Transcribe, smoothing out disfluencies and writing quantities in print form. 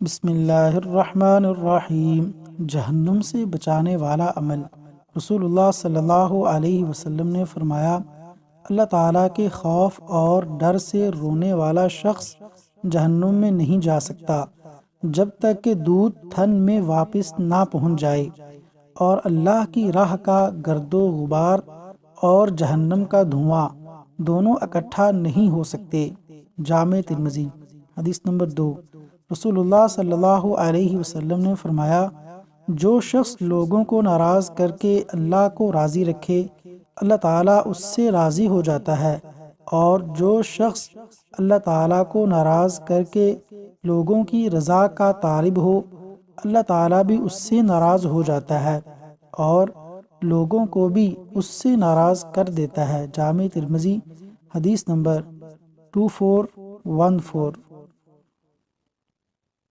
بسم اللہ الرحمن الرحیم۔ جہنم سے بچانے والا عمل۔ رسول اللہ صلی اللہ علیہ وسلم نے فرمایا، اللہ تعالیٰ کے خوف اور ڈر سے رونے والا شخص جہنم میں نہیں جا سکتا جب تک کہ دودھ تھن میں واپس نہ پہنچ جائے، اور اللہ کی راہ کا گرد و غبار اور جہنم کا دھواں دونوں اکٹھا نہیں ہو سکتے۔ جامع ترمذی۔ حدیث نمبر 2۔ رسول اللہ صلی اللہ علیہ وسلم نے فرمایا، جو شخص لوگوں کو ناراض کر کے اللہ کو راضی رکھے، اللہ تعالیٰ اس سے راضی ہو جاتا ہے، اور جو شخص اللہ تعالیٰ کو ناراض کر کے لوگوں کی رضا کا طالب ہو، اللہ تعالیٰ بھی اس سے ناراض ہو جاتا ہے اور لوگوں کو بھی اس سے ناراض کر دیتا ہے۔ جامع ترمذی۔ حدیث نمبر 2414۔